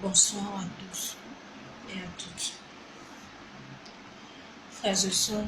Bonsoir à tous et à toutes. Frères et sœurs,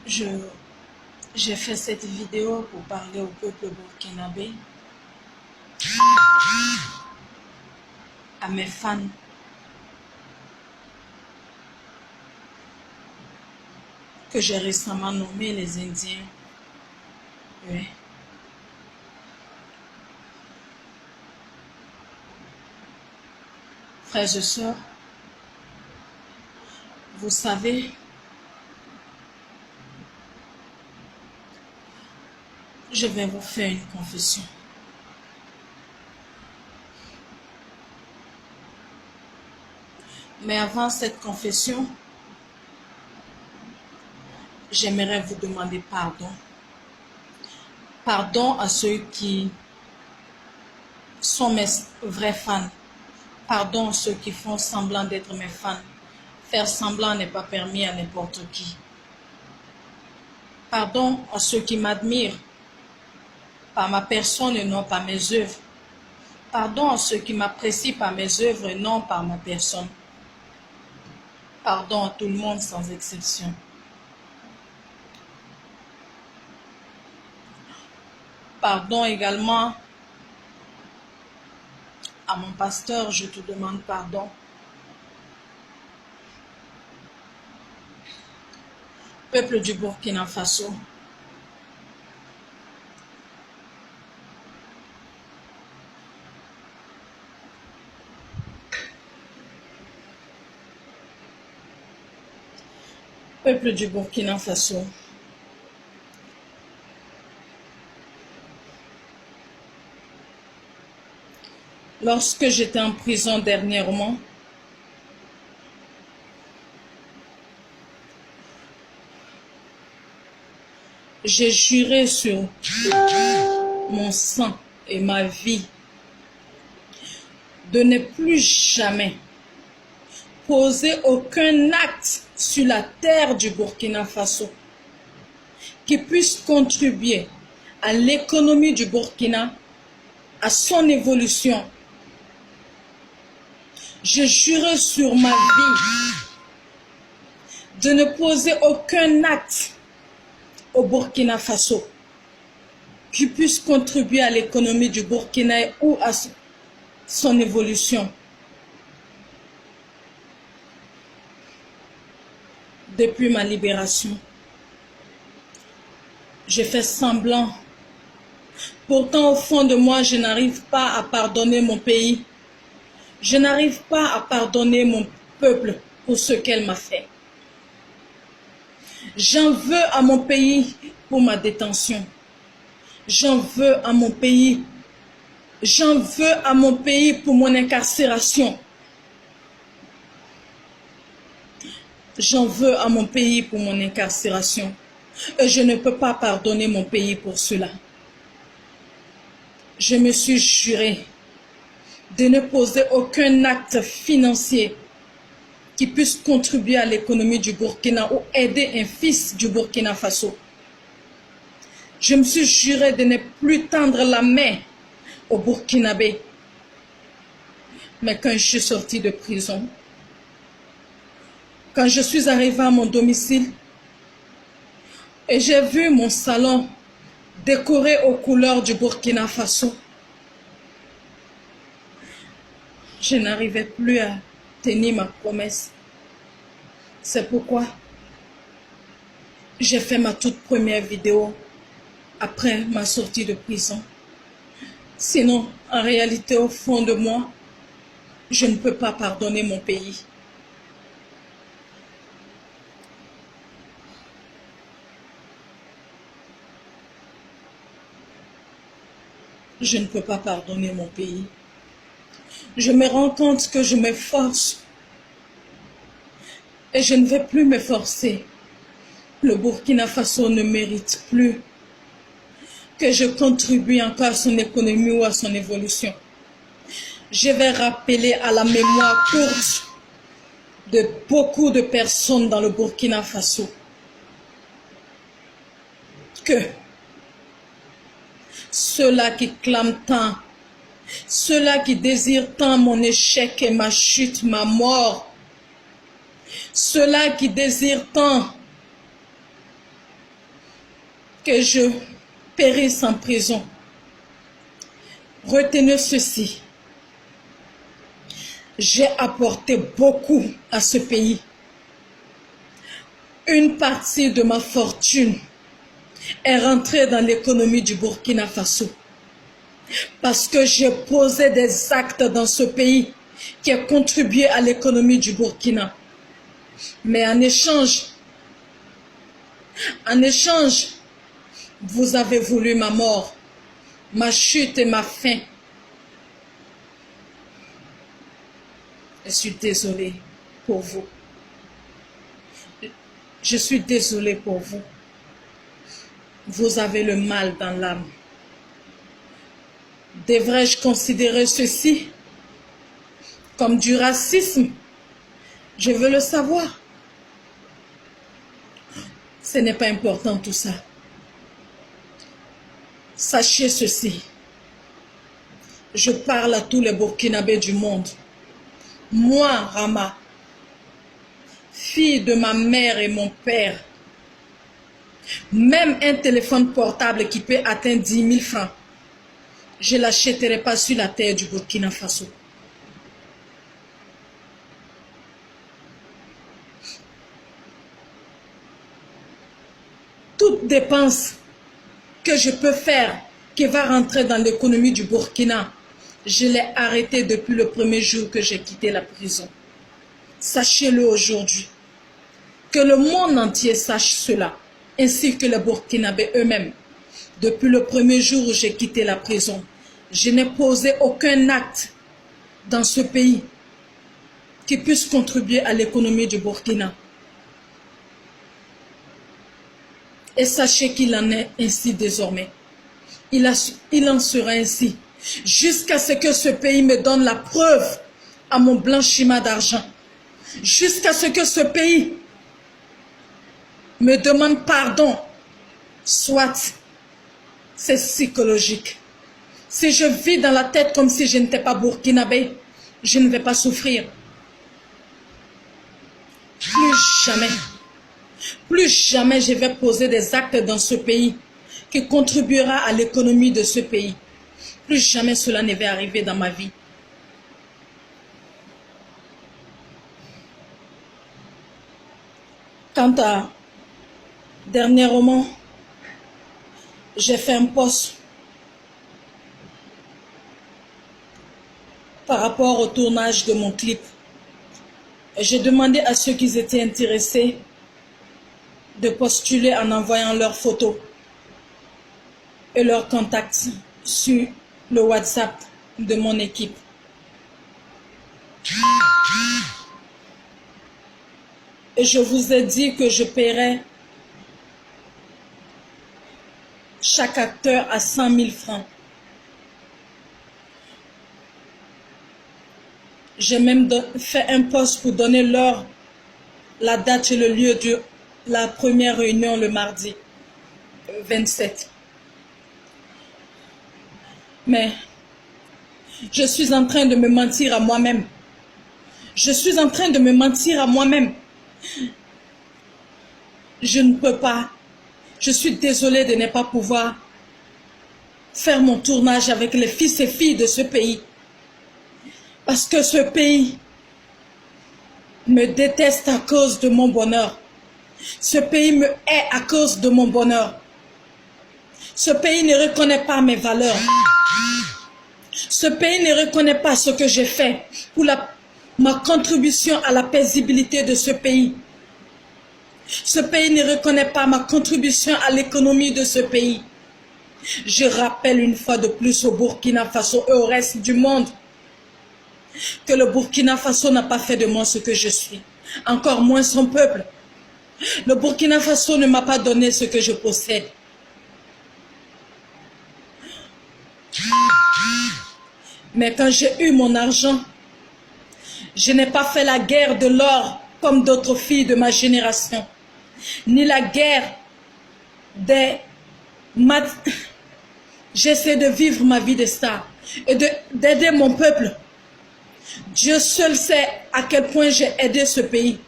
j'ai fait cette vidéo pour parler au peuple burkinabé, à mes fans, que j'ai récemment nommés les Indiens. Oui. Frères et sœurs, vous savez, je vais vous faire une confession. Mais avant cette confession, j'aimerais vous demander pardon. Pardon à ceux qui sont mes vrais fans. Pardon à ceux qui font semblant d'être mes fans. Faire semblant n'est pas permis à n'importe qui. Pardon à ceux qui m'admirent par ma personne et non par mes œuvres. Pardon à ceux qui m'apprécient par mes œuvres et non par ma personne. Pardon à tout le monde sans exception. Pardon également à mon pasteur, je te demande pardon. Peuple du Burkina Faso, peuple du Burkina Faso, lorsque j'étais en prison dernièrement, j'ai juré sur mon sang et ma vie de ne plus jamais poser aucun acte sur la terre du Burkina Faso qui puisse contribuer à l'économie du Burkina, à son évolution. Je jure sur ma vie de ne poser aucun acte au Burkina Faso qui puisse contribuer à l'économie du Burkina ou à son évolution. Depuis ma libération, j'ai fait semblant. Pourtant, au fond de moi, je n'arrive pas à pardonner mon pays. Je n'arrive pas à pardonner mon peuple pour ce qu'elle m'a fait. J'en veux à mon pays pour ma détention. J'en veux à mon pays. J'en veux à mon pays pour mon incarcération. J'en veux à mon pays pour mon incarcération. Et je ne peux pas pardonner mon pays pour cela. Je me suis juré de ne poser aucun acte financier qui puisse contribuer à l'économie du Burkina ou aider un fils du Burkina Faso. Je me suis juré de ne plus tendre la main au Burkinabé. Mais quand je suis sortie de prison, quand je suis arrivée à mon domicile et j'ai vu mon salon décoré aux couleurs du Burkina Faso, je n'arrivais plus à tenir ma promesse. C'est pourquoi j'ai fait ma toute première vidéo après ma sortie de prison. Sinon, en réalité, au fond de moi, je ne peux pas pardonner mon pays. Je ne peux pas pardonner mon pays. Je me rends compte que je m'efforce et je ne vais plus m'efforcer. Le Burkina Faso ne mérite plus que je contribue encore à son économie ou à son évolution. Je vais rappeler à la mémoire courte de beaucoup de personnes dans le Burkina Faso que ceux-là qui clament tant, ceux-là qui désirent tant mon échec et ma chute, ma mort, ceux-là qui désirent tant que je périsse en prison, retenez ceci. J'ai apporté beaucoup à ce pays. Une partie de ma fortune est rentrée dans l'économie du Burkina Faso. Parce que j'ai posé des actes dans ce pays qui ont contribué à l'économie du Burkina. Mais en échange, vous avez voulu ma mort, ma chute et ma fin. Je suis désolée pour vous. Je suis désolée pour vous. Vous avez le mal dans l'âme. Devrais-je considérer ceci comme du racisme? Je veux le savoir. Ce n'est pas important tout ça. Sachez ceci. Je parle à tous les Burkinabés du monde. Moi, Rama, fille de ma mère et mon père, même un téléphone portable qui peut atteindre 10 000 francs, je ne l'achèterai pas sur la terre du Burkina Faso. Toute dépense que je peux faire qui va rentrer dans l'économie du Burkina, je l'ai arrêtée depuis le premier jour que j'ai quitté la prison. Sachez-le aujourd'hui. Que le monde entier sache cela, ainsi que les Burkinabés eux-mêmes. Depuis le premier jour où j'ai quitté la prison, je n'ai posé aucun acte dans ce pays qui puisse contribuer à l'économie du Burkina. Et sachez qu'il en est ainsi désormais. Il en sera ainsi. Jusqu'à ce que ce pays me donne la preuve à mon blanchiment d'argent. Jusqu'à ce que ce pays me demande pardon. Soit, c'est psychologique. Si je vis dans la tête comme si je n'étais pas burkinabé, je ne vais pas souffrir. Plus jamais je vais poser des actes dans ce pays qui contribuera à l'économie de ce pays. Plus jamais cela ne va arriver dans ma vie. Quant à dernièrement, j'ai fait un post par rapport au tournage de mon clip. J'ai demandé à ceux qui étaient intéressés de postuler en envoyant leurs photos et leurs contacts sur le WhatsApp de mon équipe. Et je vous ai dit que je paierai chaque acteur à 100 000 francs. J'ai même fait un post pour donner l'heure, la date et le lieu de la première réunion le mardi 27. Mais je suis en train de me mentir à moi-même. Je suis en train de me mentir à moi-même. Je ne peux pas. Je suis désolée de ne pas pouvoir faire mon tournage avec les fils et filles de ce pays. Parce que ce pays me déteste à cause de mon bonheur. Ce pays me hait à cause de mon bonheur. Ce pays ne reconnaît pas mes valeurs. Ce pays ne reconnaît pas ce que j'ai fait pour ma contribution à la paisibilité de ce pays. Ce pays ne reconnaît pas ma contribution à l'économie de ce pays. Je rappelle une fois de plus au Burkina Faso et au reste du monde que le Burkina Faso n'a pas fait de moi ce que je suis, encore moins son peuple. Le Burkina Faso ne m'a pas donné ce que je possède. Mais quand j'ai eu mon argent, je n'ai pas fait la guerre de l'or comme d'autres filles de ma génération, ni la guerre des Ma- J'essaie de vivre ma vie de star et d'aider mon peuple. Dieu seul sait à quel point j'ai aidé ce pays.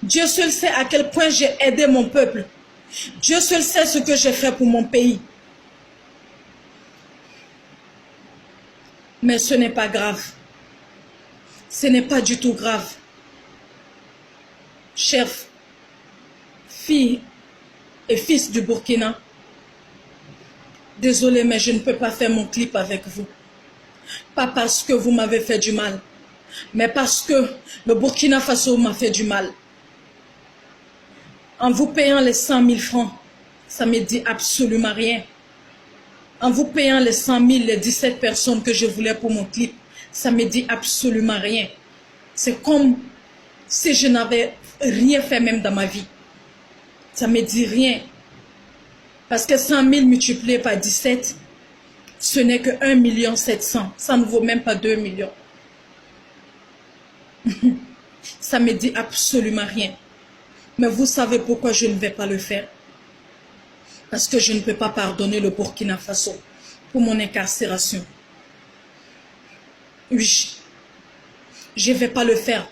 Dieu seul sait à quel point j'ai aidé mon peuple. Dieu seul sait ce que j'ai fait pour mon pays. Mais ce n'est pas grave. Ce n'est pas du tout grave. Chers filles et fils du Burkina, désolé, mais je ne peux pas faire mon clip avec vous. Pas parce que vous m'avez fait du mal, mais parce que le Burkina Faso m'a fait du mal. En vous payant les 100 000 francs, ça ne me dit absolument rien. En vous payant les 100 000, les 17 personnes que je voulais pour mon clip, ça ne me dit absolument rien. C'est comme si je n'avais rien fait même dans ma vie. Ça ne me dit rien. Parce que 100 000 multiplié par 17, ce n'est que 1 700 000. Ça ne vaut même pas 2 millions. Ça ne me dit absolument rien. Mais vous savez pourquoi je ne vais pas le faire? Parce que je ne peux pas pardonner le Burkina Faso pour mon incarcération. Oui, je ne vais pas le faire.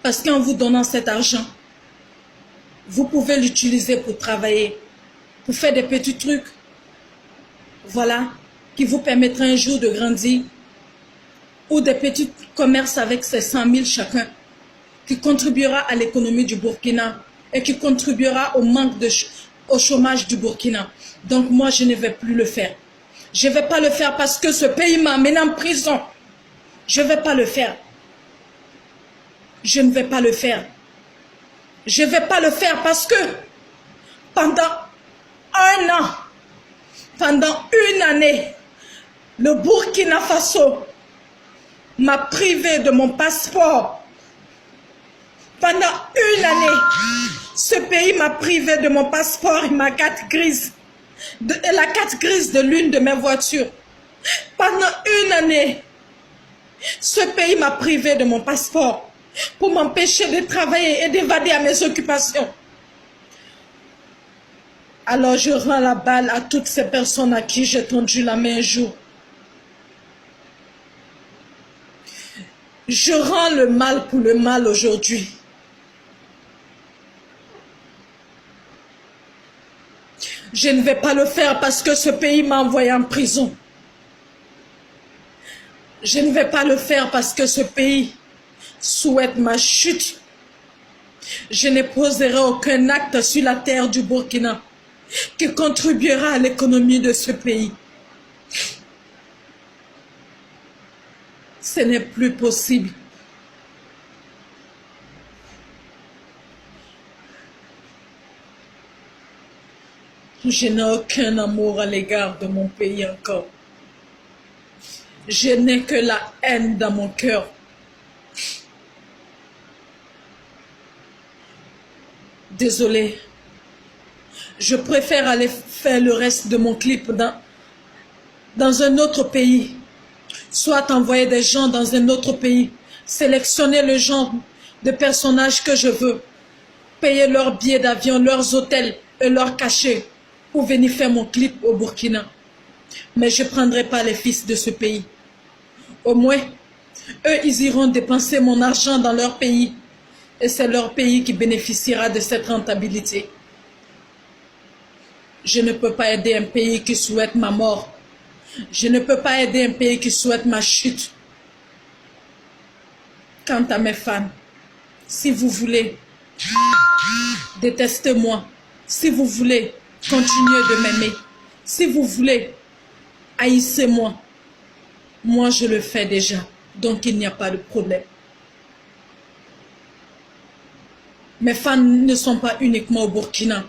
Parce qu'en vous donnant cet argent, vous pouvez l'utiliser pour travailler, pour faire des petits trucs, voilà, qui vous permettra un jour de grandir, ou des petits commerces avec ces 100 000 chacun, qui contribuera à l'économie du Burkina et qui contribuera au chômage du Burkina. Donc moi, je ne vais plus le faire. Je ne vais pas le faire parce que ce pays m'a amené en prison. Je ne vais pas le faire. Je ne vais pas le faire. Je ne vais pas le faire parce que pendant un an, pendant une année, le Burkina Faso m'a privé de mon passeport. Pendant une année, ce pays m'a privé de mon passeport et ma carte grise, la carte grise de l'une de mes voitures. Pendant une année, ce pays m'a privé de mon passeport pour m'empêcher de travailler et d'évader à mes occupations. Alors je rends la balle à toutes ces personnes à qui j'ai tendu la main un jour. Je rends le mal pour le mal aujourd'hui. Je ne vais pas le faire parce que ce pays m'a envoyé en prison. Je ne vais pas le faire parce que ce pays souhaite ma chute. Je ne poserai aucun acte sur la terre du Burkina qui contribuera à l'économie de ce pays. Ce n'est plus possible. Je n'ai aucun amour à l'égard de mon pays encore. Je n'ai que la haine dans mon cœur. Désolée. Je préfère aller faire le reste de mon clip dans un autre pays. Soit envoyer des gens dans un autre pays. Sélectionner le genre de personnages que je veux. Payer leurs billets d'avion, leurs hôtels et leurs cachets pour venir faire mon clip au Burkina. Mais je ne prendrai pas les fils de ce pays. Au moins, eux, ils iront dépenser mon argent dans leur pays. Et c'est leur pays qui bénéficiera de cette rentabilité. Je ne peux pas aider un pays qui souhaite ma mort. Je ne peux pas aider un pays qui souhaite ma chute. Quant à mes fans, si vous voulez, détestez-moi. Si vous voulez, continuez de m'aimer. Si vous voulez, haïssez-moi. Moi, je le fais déjà. Donc, il n'y a pas de problème. Mes fans ne sont pas uniquement au Burkina,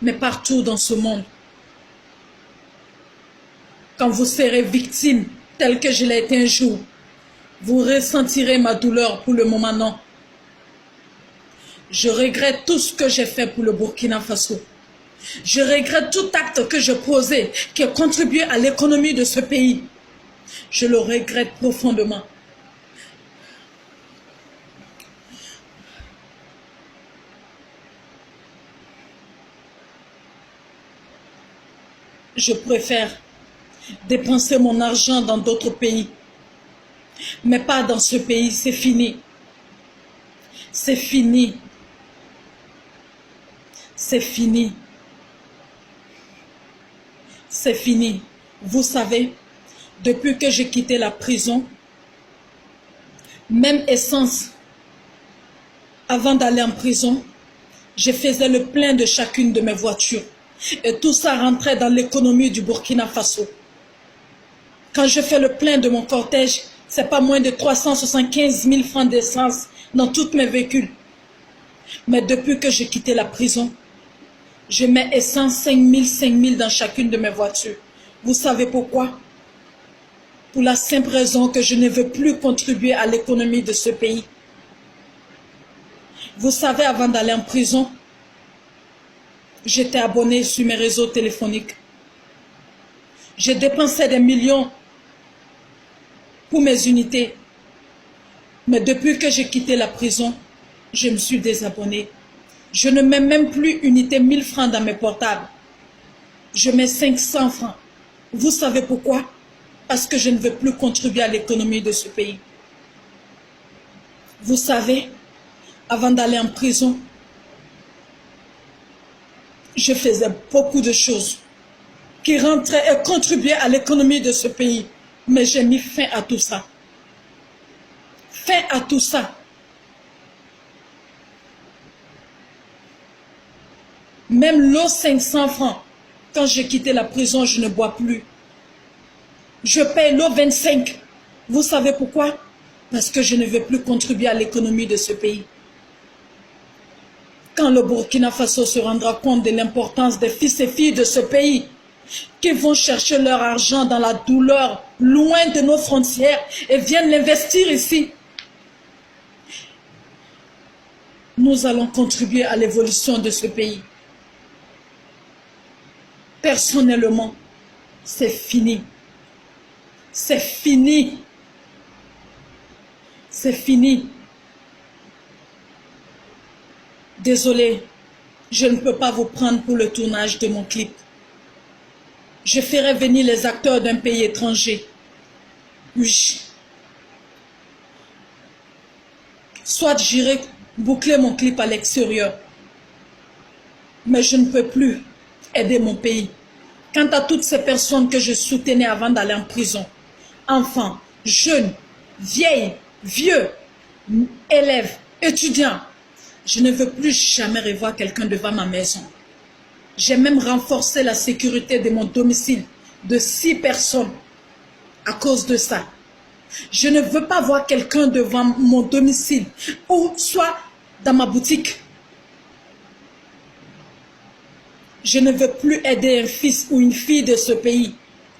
mais partout dans ce monde. Quand vous serez victime, tel que je l'ai été un jour, vous ressentirez ma douleur. Pour le moment, non. Je regrette tout ce que j'ai fait pour le Burkina Faso. Je regrette tout acte que je posais qui a contribué à l'économie de ce pays. Je le regrette profondément. je préfère dépenser mon argent dans d'autres pays. Mais pas dans ce pays, c'est fini. C'est fini. C'est fini. C'est fini. Vous savez, depuis que j'ai quitté la prison, même essence, avant d'aller en prison, je faisais le plein de chacune de mes voitures. Et tout ça rentrait dans l'économie du Burkina Faso. Quand je fais le plein de mon cortège, ce n'est pas moins de 375 000 francs d'essence dans tous mes véhicules. Mais depuis que j'ai quitté la prison, je mets essence 5 000 dans chacune de mes voitures. Vous savez pourquoi? Pour la simple raison que je ne veux plus contribuer à l'économie de ce pays. Vous savez, avant d'aller en prison, j'étais abonné sur mes réseaux téléphoniques. J'ai dépensé des millions pour mes unités. Mais depuis que j'ai quitté la prison, je me suis désabonné. Je ne mets même plus unité 1000 francs dans mes portables. Je mets 500 francs. Vous savez pourquoi? Parce que je ne veux plus contribuer à l'économie de ce pays. Vous savez, avant d'aller en prison, je faisais beaucoup de choses qui rentraient et contribuaient à l'économie de ce pays. Mais j'ai mis fin à tout ça. Fin à tout ça. Même l'eau 500 francs, quand j'ai quitté la prison, je ne bois plus. Je paye l'eau 25. Vous savez pourquoi? Parce que je ne veux plus contribuer à l'économie de ce pays. Quand le Burkina Faso se rendra compte de l'importance des fils et filles de ce pays, qui vont chercher leur argent dans la douleur, loin de nos frontières, et viennent l'investir ici, nous allons contribuer à l'évolution de ce pays. Personnellement, c'est fini. C'est fini. C'est fini. Désolé, je ne peux pas vous prendre pour le tournage de mon clip. Je ferai venir les acteurs d'un pays étranger. Oui. Soit j'irai boucler mon clip à l'extérieur. Mais je ne peux plus aider mon pays. Quant à toutes ces personnes que je soutenais avant d'aller en prison, enfants, jeunes, vieilles, vieux, élèves, étudiants, je ne veux plus jamais revoir quelqu'un devant ma maison. J'ai même renforcé la sécurité de mon domicile de 6 personnes à cause de ça. Je ne veux pas voir quelqu'un devant mon domicile ou soit dans ma boutique. Je ne veux plus aider un fils ou une fille de ce pays.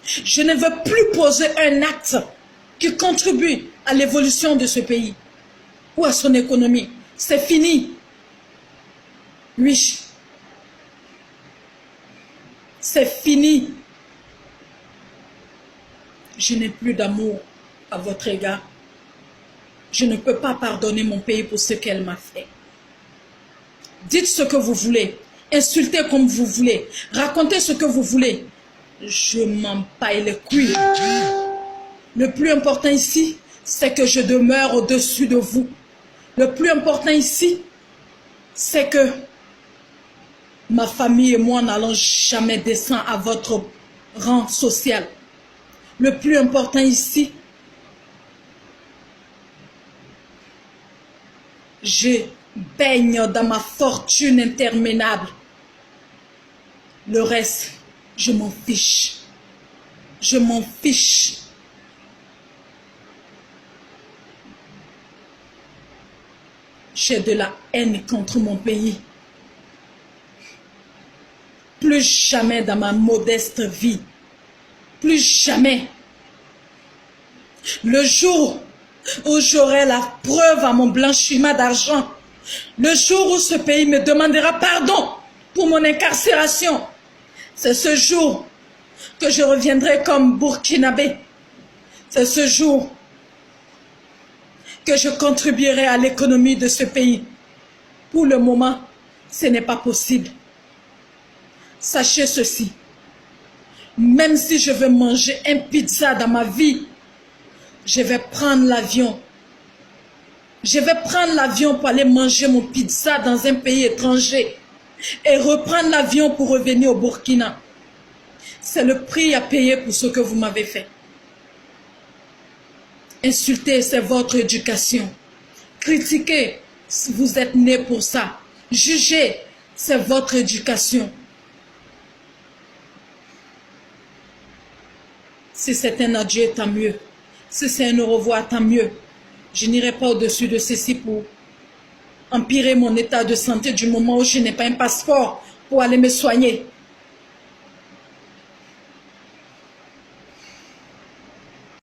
Je ne veux plus poser un acte qui contribue à l'évolution de ce pays ou à son économie. C'est fini. Oui. C'est fini. Je n'ai plus d'amour à votre égard. Je ne peux pas pardonner mon pays pour ce qu'elle m'a fait. Dites ce que vous voulez. Insultez comme vous voulez. Racontez ce que vous voulez. Je m'en paille les couilles. Le plus important ici, c'est que je demeure au-dessus de vous. Le plus important ici, c'est que ma famille et moi n'allons jamais descendre à votre rang social. Le plus important ici, je baigne dans ma fortune interminable. Le reste, je m'en fiche. Je m'en fiche. J'ai de la haine contre mon pays. Plus jamais dans ma modeste vie. Plus jamais. Le jour où j'aurai la preuve à mon blanchiment d'argent, le jour où ce pays me demandera pardon pour mon incarcération, c'est ce jour que je reviendrai comme Burkinabé. C'est ce jour que je contribuerai à l'économie de ce pays. Pour le moment, ce n'est pas possible. Sachez ceci. Même si je veux manger un pizza dans ma vie, je vais prendre l'avion. Je vais prendre l'avion pour aller manger mon pizza dans un pays étranger et reprendre l'avion pour revenir au Burkina. C'est le prix à payer pour ce que vous m'avez fait. Insulter, c'est votre éducation. Critiquer, vous êtes né pour ça. Juger, c'est votre éducation. Si c'est un adieu, tant mieux. Si c'est un au revoir, tant mieux. Je n'irai pas au-dessus de ceci pour empirer mon état de santé du moment où je n'ai pas un passeport pour aller me soigner.